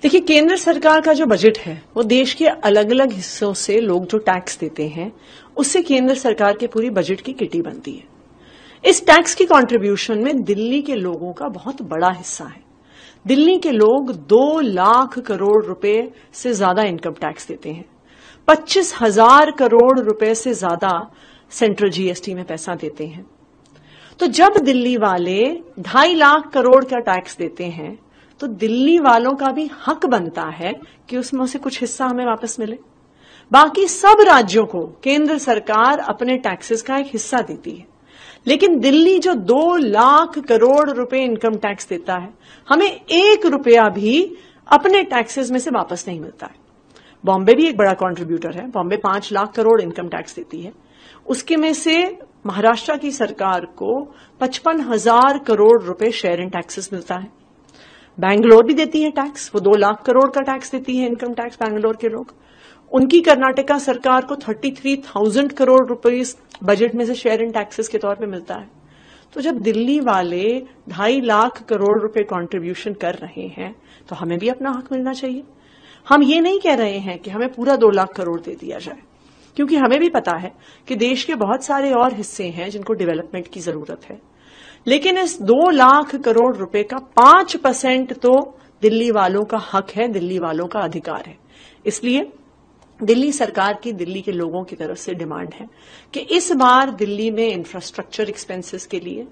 देखिए, केंद्र सरकार का जो बजट है वो देश के अलग अलग हिस्सों से लोग जो टैक्स देते हैं उससे केंद्र सरकार के पूरी बजट की किटी बनती है। इस टैक्स की कंट्रीब्यूशन में दिल्ली के लोगों का बहुत बड़ा हिस्सा है। दिल्ली के लोग 2 लाख करोड़ रुपए से ज्यादा इनकम टैक्स देते हैं। 25,000 करोड़ रुपए से ज्यादा सेंट्रल जीएसटी में पैसा देते हैं। तो जब दिल्ली वाले 2.5 लाख करोड़ का टैक्स देते हैं तो दिल्ली वालों का भी हक बनता है कि उसमें से कुछ हिस्सा हमें वापस मिले। बाकी सब राज्यों को केंद्र सरकार अपने टैक्सेस का एक हिस्सा देती है, लेकिन दिल्ली जो 2 लाख करोड़ रुपए इनकम टैक्स देता है, हमें 1 रुपया भी अपने टैक्सेस में से वापस नहीं मिलता है। बॉम्बे भी एक बड़ा कंट्रीब्यूटर है। बॉम्बे 5 लाख करोड़ इनकम टैक्स देती है। उसके में से महाराष्ट्र की सरकार को 55,000 करोड़ रुपए शेयर इन टैक्सेस मिलता है। बैंगलोर भी देती है टैक्स, वो 2 लाख करोड़ का टैक्स देती है इनकम टैक्स बैंगलोर के लोग। उनकी कर्नाटका सरकार को 33,000 करोड़ रुपए बजट में से शेयर इन टैक्सेस के तौर पे मिलता है। तो जब दिल्ली वाले 2.5 लाख करोड़ रुपए कंट्रीब्यूशन कर रहे हैं तो हमें भी अपना हक मिलना चाहिए। हम ये नहीं कह रहे हैं कि हमें पूरा 2 लाख करोड़ दे दिया जाए, क्योंकि हमें भी पता है कि देश के बहुत सारे और हिस्से हैं जिनको डेवलपमेंट की जरूरत है। लेकिन इस 2 लाख करोड़ रुपए का 5% तो दिल्ली वालों का हक है, दिल्ली वालों का अधिकार है। इसलिए दिल्ली सरकार की दिल्ली के लोगों की तरफ से डिमांड है कि इस बार दिल्ली में इंफ्रास्ट्रक्चर एक्सपेंसेस के लिए,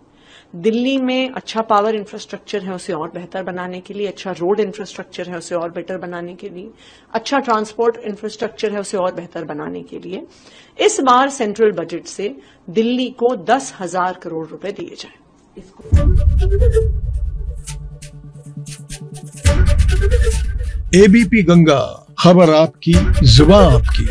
दिल्ली में अच्छा पावर इंफ्रास्ट्रक्चर है उसे और बेहतर बनाने के लिए, अच्छा रोड इंफ्रास्ट्रक्चर है उसे और बेटर बनाने के लिए, अच्छा ट्रांसपोर्ट इंफ्रास्ट्रक्चर है उसे और बेहतर बनाने के लिए इस बार सेंट्रल बजट से दिल्ली को 10,000 करोड़ रुपए दिए जाए। एबीपी गंगा, खबर आपकी, जुबान आपकी।